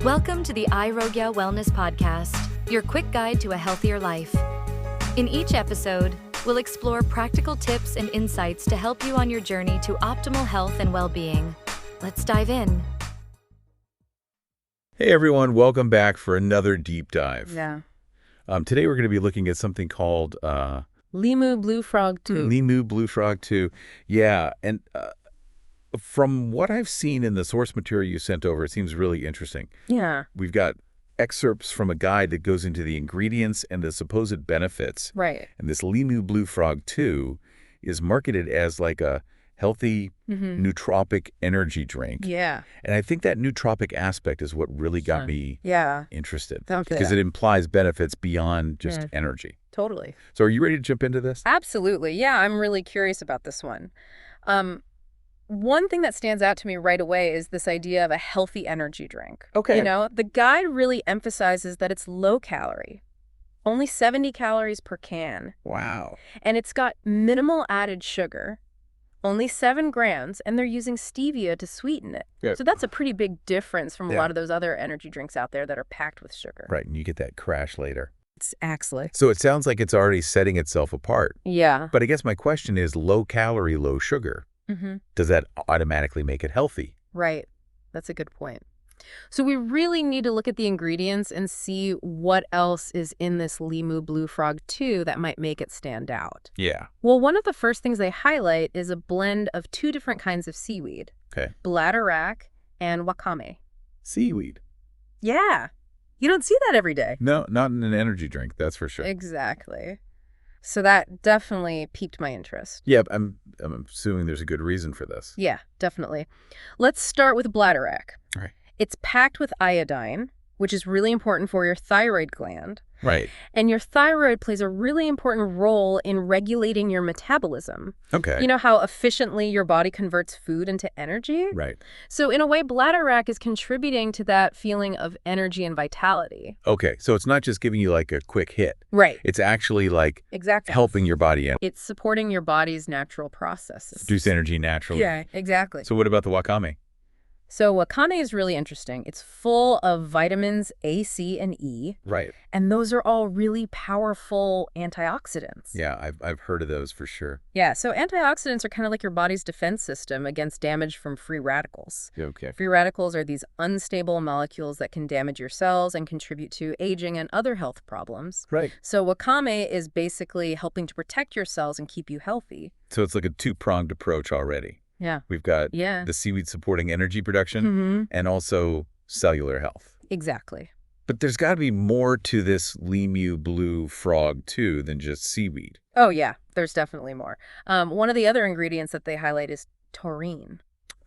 Welcome to the iRogya Wellness Podcast, your quick guide to a healthier life. In each episode, we'll explore practical tips and insights to help you on your journey to optimal health and well-being. Let's dive in. Hey everyone, welcome back for another deep dive. Yeah. Today we're going to be looking at something called LIMU BLU FROG 2. LIMU BLU FROG 2. Yeah, and from what I've seen in the source material you sent over, it seems really interesting. Yeah. We've got excerpts from a guide that goes into the ingredients and the supposed benefits. Right. And this LIMU BLU FROG 2 is marketed as like a healthy nootropic energy drink. Yeah. And I think that nootropic aspect is what really got me interested. Because it implies benefits beyond just energy. Totally. So are you ready to jump into this? Absolutely. Yeah, I'm really curious about this one. One thing that stands out to me right away is this idea of a healthy energy drink. Okay. You know, the guide really emphasizes that it's low calorie, only 70 calories per can. Wow. And it's got minimal added sugar, only 7 grams, and they're using stevia to sweeten it. Yeah. So that's a pretty big difference from a lot of those other energy drinks out there that are packed with sugar. Right, and you get that crash later. It's excellent. So it sounds like it's already setting itself apart. Yeah. But I guess my question is low calorie, low sugar. Does that automatically make it healthy? Right. That's a good point. So we really need to look at the ingredients and see what else is in this LIMU BLU FROG 2 that might make it stand out. Yeah. Well, one of the first things they highlight is a blend of 2 different kinds of seaweed. Okay. Bladderwrack and wakame. Seaweed. Yeah. You don't see that every day. No, not in an energy drink, that's for sure. Exactly. So that definitely piqued my interest. Yeah, I'm assuming there's a good reason for this. Yeah, definitely. Let's start with bladderwrack. All right. It's packed with iodine, which is really important for your thyroid gland. Right. And your thyroid plays a really important role in regulating your metabolism. Okay. You know how efficiently your body converts food into energy? Right. So in a way, bladderwrack is contributing to that feeling of energy and vitality. Okay, so it's not just giving you like a quick hit. Right. It's actually like Exactly. helping your body out. It's supporting your body's natural processes. Produce energy naturally. Yeah, exactly. So what about the wakame? So wakame is really interesting. It's full of vitamins A, C, and E. Right. And those are all really powerful antioxidants. Yeah, I've heard of those for sure. Yeah, so antioxidants are kind of like your body's defense system against damage from free radicals. Okay. Free radicals are these unstable molecules that can damage your cells and contribute to aging and other health problems. Right. So wakame is basically helping to protect your cells and keep you healthy. So it's like a two-pronged approach already. Yeah. We've got Yeah. the seaweed supporting energy production and also cellular health. Exactly. But there's got to be more to this LIMU BLU FROG 2 than just seaweed. Oh, yeah. There's definitely more. One of the other ingredients that they highlight is taurine.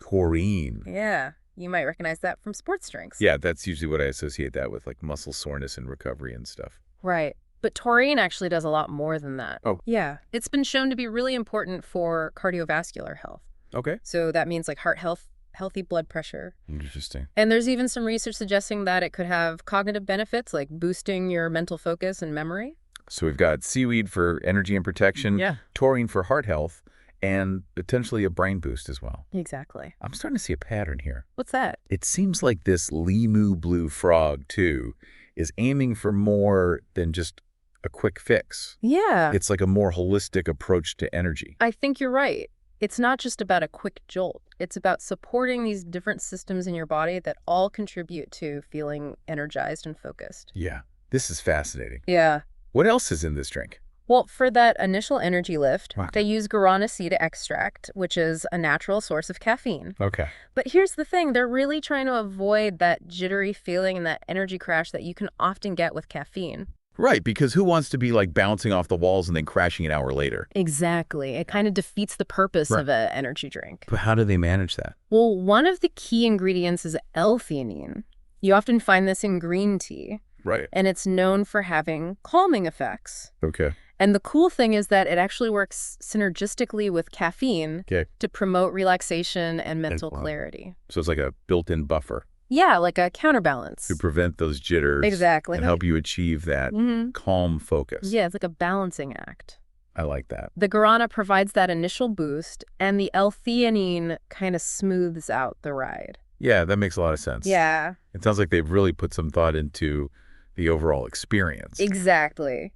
Taurine. Yeah. You might recognize that from sports drinks. Yeah, that's usually what I associate that with, like muscle soreness and recovery and stuff. Right. But taurine actually does a lot more than that. Oh. Yeah. It's been shown to be really important for cardiovascular health. Okay. So that means like heart health, healthy blood pressure. Interesting. And there's even some research suggesting that it could have cognitive benefits like boosting your mental focus and memory. So we've got seaweed for energy and protection, taurine for heart health, and potentially a brain boost as well. Exactly. I'm starting to see a pattern here. What's that? It seems like this LIMU BLU FROG 2 is aiming for more than just a quick fix. Yeah. It's like a more holistic approach to energy. I think you're right. It's not just about a quick jolt. It's about supporting these different systems in your body that all contribute to feeling energized and focused. Yeah, this is fascinating. Yeah. What else is in this drink? Well, for that initial energy lift, Wow. they use guarana seed extract, which is a natural source of caffeine. Okay. But here's the thing. They're really trying to avoid that jittery feeling and that energy crash that you can often get with caffeine. Right, because who wants to be like bouncing off the walls and then crashing an hour later? Exactly. It kind of defeats the purpose of an energy drink. But how do they manage that? Well, one of the key ingredients is L-theanine. You often find this in green tea. Right. And it's known for having calming effects. Okay. And the cool thing is that it actually works synergistically with caffeine to promote relaxation and mental clarity. So it's like a built-in buffer. Yeah, like a counterbalance. To prevent those jitters. Exactly. And help you achieve that calm focus. Yeah, it's like a balancing act. I like that. The guarana provides that initial boost, and the L-theanine kind of smooths out the ride. Yeah, that makes a lot of sense. Yeah, It sounds like they've really put some thought into the overall experience. exactly.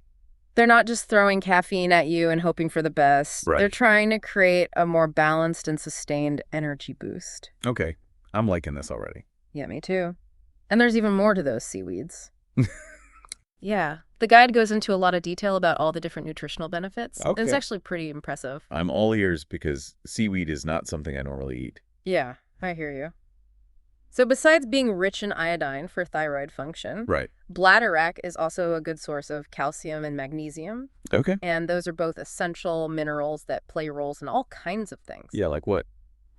They're not just throwing caffeine at you and hoping for the best. Right. They're trying to create a more balanced and sustained energy boost. Okay, I'm liking this already. Yeah, me too. And there's even more to those seaweeds. Yeah. The guide goes into a lot of detail about all the different nutritional benefits. Okay. It's actually pretty impressive. I'm all ears because seaweed is not something I normally eat. Yeah, I hear you. So besides being rich in iodine for thyroid function, Right. bladderwrack is also a good source of calcium and magnesium. Okay. And those are both essential minerals that play roles in all kinds of things. Yeah, like what?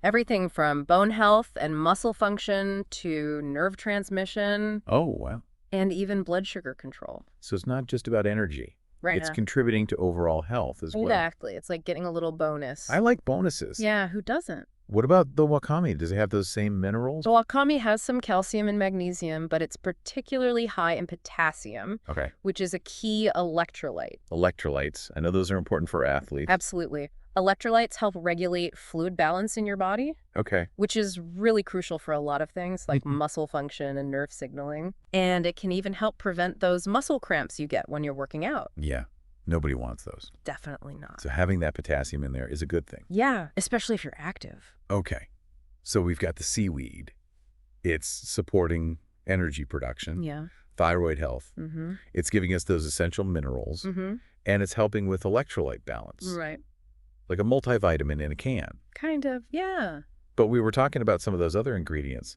Everything from bone health and muscle function to nerve transmission Oh, wow. and even blood sugar control. So it's not just about energy. Right. It's contributing to overall health as well. Exactly. It's like getting a little bonus. I like bonuses. Yeah, who doesn't? What about the wakame? Does it have those same minerals? The wakame has some calcium and magnesium, but it's particularly high in potassium, Okay. which is a key electrolyte. Electrolytes. I know those are important for athletes. Absolutely. Electrolytes help regulate fluid balance in your body, Okay. which is really crucial for a lot of things like muscle function and nerve signaling. And it can even help prevent those muscle cramps you get when you're working out. Yeah. Nobody wants those. Definitely not. So having that potassium in there is a good thing. Yeah, especially if you're active. Okay. So we've got the seaweed. It's supporting energy production, Yeah. thyroid health. Mm-hmm. It's giving us those essential minerals, Mm-hmm. and it's helping with electrolyte balance, Right. like a multivitamin in a can. Kind of, yeah. But we were talking about some of those other ingredients.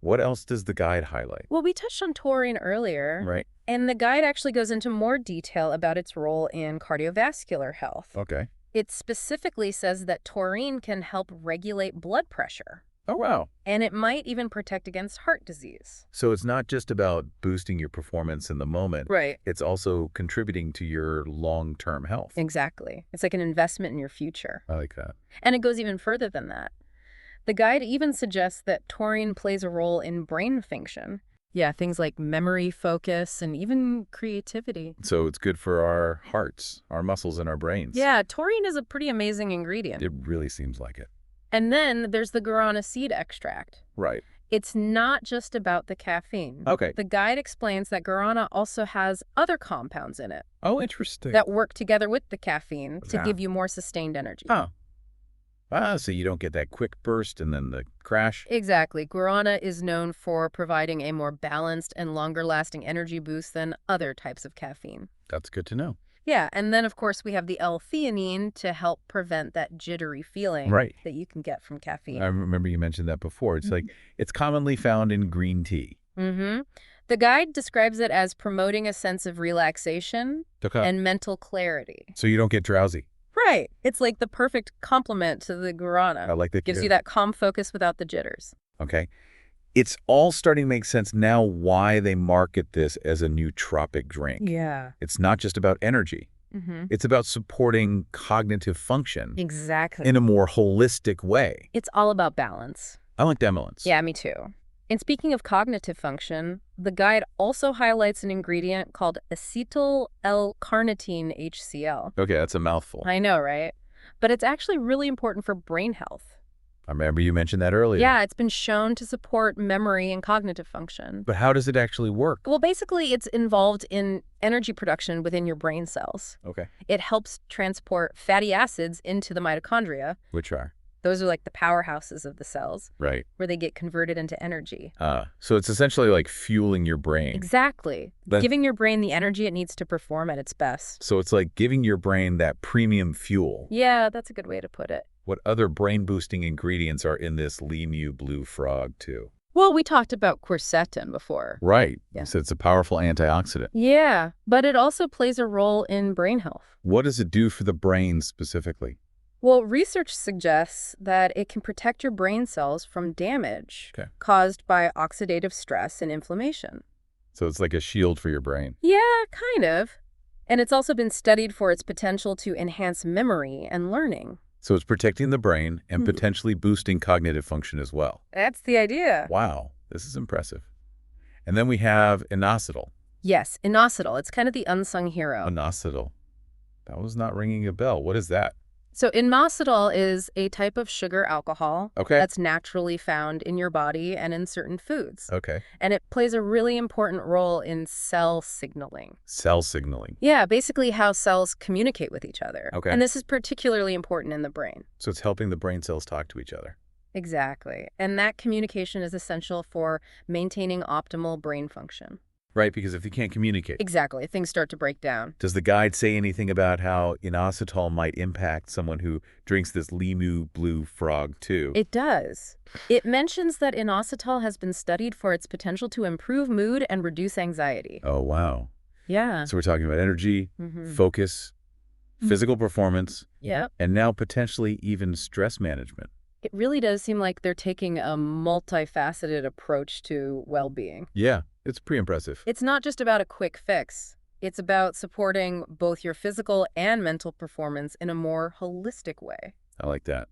What else does the guide highlight? Well, we touched on taurine earlier. Right. And the guide actually goes into more detail about its role in cardiovascular health. Okay. It specifically says that taurine can help regulate blood pressure, Oh, wow. and it might even protect against heart disease. So it's not just about boosting your performance in the moment. Right. It's also contributing to your long-term health. Exactly. It's like an investment in your future. I like that. And it goes even further than that. The guide even suggests that taurine plays a role in brain function. Yeah, things like memory, focus, and even creativity. So it's good for our hearts, our muscles, and our brains. Yeah, taurine is a pretty amazing ingredient. It really seems like it. And then there's the guarana seed extract. Right. It's not just about the caffeine. Okay. The guide explains that guarana also has other compounds in it Oh, interesting. that work together with the caffeine to Yeah. give you more sustained energy. Oh. So you don't get that quick burst and then the crash? Exactly. Guarana is known for providing a more balanced and longer-lasting energy boost than other types of caffeine. That's good to know. Yeah, and then, of course, we have the L-theanine to help prevent that jittery feeling Right. that you can get from caffeine. I remember you mentioned that before. It's like, it's commonly found in green tea. Mm-hmm. The guide describes it as promoting a sense of relaxation and mental clarity. So you don't get drowsy. Right. It's like the perfect complement to the guarana. I like that. Gives you that calm focus without the jitters. Okay. It's all starting to make sense now why they market this as a nootropic drink. Yeah. It's not just about energy. Mm-hmm. It's about supporting cognitive function Exactly. in a more holistic way. It's all about balance. I like demolence. Yeah, me too. And speaking of cognitive function, the guide also highlights an ingredient called acetyl L-carnitine HCl. Okay, that's a mouthful. I know, right? But it's actually really important for brain health. I remember you mentioned that earlier. Yeah, it's been shown to support memory and cognitive function. But how does it actually work? Well, basically, it's involved in energy production within your brain cells. Okay. It helps transport fatty acids into the mitochondria. Which are? Those are like the powerhouses of the cells, Right. where they get converted into energy. So it's essentially like fueling your brain. Exactly. Giving your brain the energy it needs to perform at its best. So it's like giving your brain that premium fuel. Yeah, that's a good way to put it. What other brain-boosting ingredients are in this LIMU blue frog, too? Well, we talked about quercetin before. Right. Yeah. So it's a powerful antioxidant. Yeah, but it also plays a role in brain health. What does it do for the brain specifically? Well, research suggests that it can protect your brain cells from damage caused by oxidative stress and inflammation. So it's like a shield for your brain. Yeah, kind of. And it's also been studied for its potential to enhance memory and learning. So it's protecting the brain and potentially boosting cognitive function as well. That's the idea. Wow, this is impressive. And then we have inositol. Yes, inositol. It's kind of the unsung hero. Inositol. That was not ringing a bell. What is that? So inositol is a type of sugar alcohol Okay. that's naturally found in your body and in certain foods. Okay. And it plays a really important role in cell signaling. Cell signaling. Yeah, basically how cells communicate with each other. Okay. And this is particularly important in the brain. So it's helping the brain cells talk to each other. Exactly. And that communication is essential for maintaining optimal brain function. Right, because if you can't communicate. Exactly. Things start to break down. Does the guide say anything about how inositol might impact someone who drinks this LIMU BLU FROG too? It does. It mentions that inositol has been studied for its potential to improve mood and reduce anxiety. Oh, wow. Yeah. So we're talking about energy, focus, physical performance, Yep. and now potentially even stress management. It really does seem like they're taking a multifaceted approach to well-being. Yeah, it's pretty impressive. It's not just about a quick fix. It's about supporting both your physical and mental performance in a more holistic way. I like that.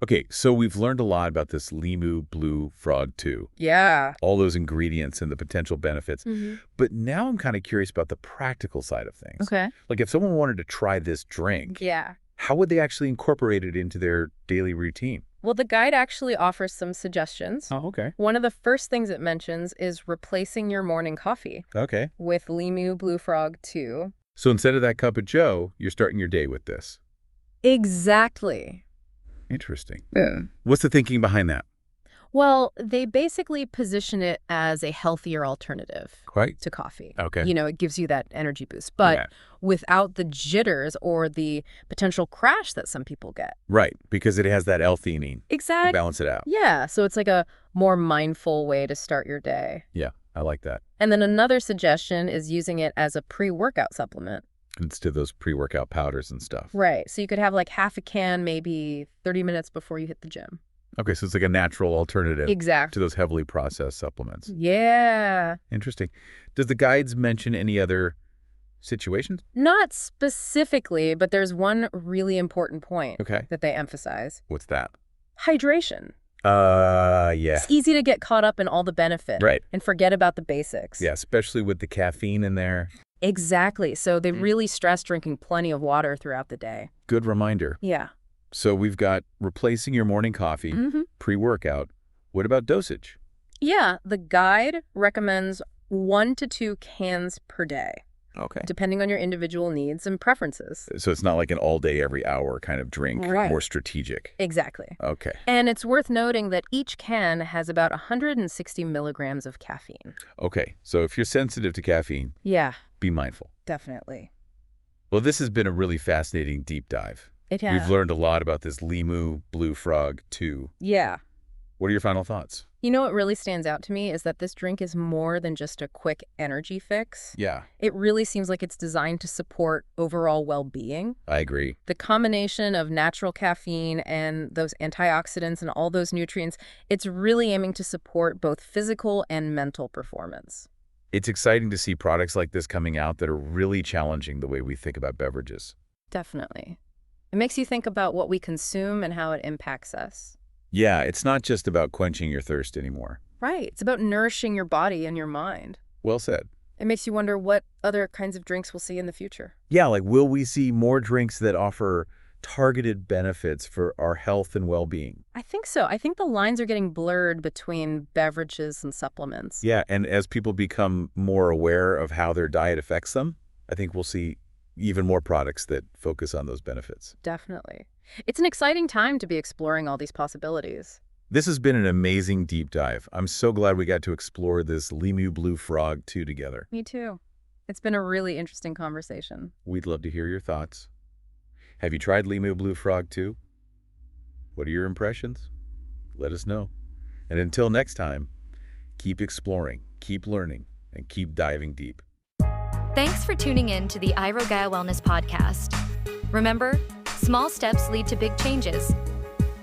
Okay, so we've learned a lot about this LIMU BLU FROG too. Yeah. All those ingredients and the potential benefits. But now I'm kind of curious about the practical side of things. Okay. Like if someone wanted to try this drink, Yeah. how would they actually incorporate it into their daily routine? Well, the guide actually offers some suggestions. Oh, okay. One of the first things it mentions is replacing your morning coffee Okay. with LIMU BLU FROG 2. So instead of that cup of joe, you're starting your day with this. Exactly. Interesting. Yeah. What's the thinking behind that? Well, they basically position it as a healthier alternative Quite. to coffee. Okay. You know, it gives you that energy boost, but Yeah. without the jitters or the potential crash that some people get. Right, because it has that L-theanine to Exactly. balance it out. Yeah, so it's like a more mindful way to start your day. Yeah, I like that. And then another suggestion is using it as a pre-workout supplement. Instead of those pre-workout powders and stuff. Right, so you could have like half a can maybe 30 minutes before you hit the gym. Okay, so it's like a natural alternative Exactly. to those heavily processed supplements. Yeah. Interesting. Does the guides mention any other situations? Not specifically, but there's one really important point Okay. that they emphasize. What's that? Hydration. Yeah. It's easy to get caught up in all the benefit Right. and forget about the basics. Yeah, especially with the caffeine in there. Exactly. So they really stress drinking plenty of water throughout the day. Good reminder. Yeah. So we've got replacing your morning coffee, pre-workout. What about dosage? Yeah, the guide recommends 1 to 2 cans per day, Okay. depending on your individual needs and preferences. So it's not like an all day, every hour kind of drink, Right. more strategic. Exactly. Okay. And it's worth noting that each can has about 160 milligrams of caffeine. Okay. So if you're sensitive to caffeine, Yeah, be mindful. definitely. Well, this has been a really fascinating deep dive. It We've learned a lot about this LIMU BLU FROG 2. Yeah. What are your final thoughts? You know what really stands out to me is that this drink is more than just a quick energy fix. Yeah, It really seems like it's designed to support overall well-being. I agree. The combination of natural caffeine and those antioxidants and all those nutrients, it's really aiming to support both physical and mental performance. It's exciting to see products like this coming out that are really challenging the way we think about beverages. Definitely. It makes you think about what we consume and how it impacts us. Yeah, it's not just about quenching your thirst anymore. Right. It's about nourishing your body and your mind. Well said. It makes you wonder what other kinds of drinks we'll see in the future. Yeah, like will we see more drinks that offer targeted benefits for our health and well-being? I think so. I think the lines are getting blurred between beverages and supplements. Yeah, and as people become more aware of how their diet affects them, I think we'll see even more products that focus on those benefits. Definitely. It's an exciting time to be exploring all these possibilities. This has been an amazing deep dive. I'm so glad we got to explore this LIMU BLU FROG 2 together. Me too. It's been a really interesting conversation. We'd love to hear your thoughts. Have you tried LIMU BLU FROG 2? What are your impressions? Let us know. And until next time, keep exploring, keep learning, and keep diving deep. Thanks for tuning in to the iRogaya Wellness Podcast. Remember, small steps lead to big changes.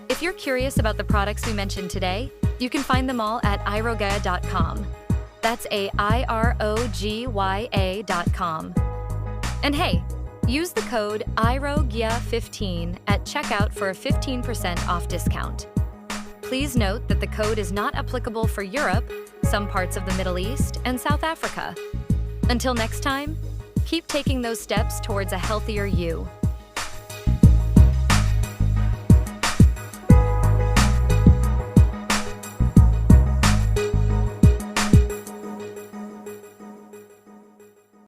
If you're curious about the products we mentioned today, you can find them all at irogaya.com. That's AIROGYA.com. And hey, use the code IROGYA15 at checkout for a 15% off discount. Please note that the code is not applicable for Europe, some parts of the Middle East, and South Africa. Until next time, keep taking those steps towards a healthier you.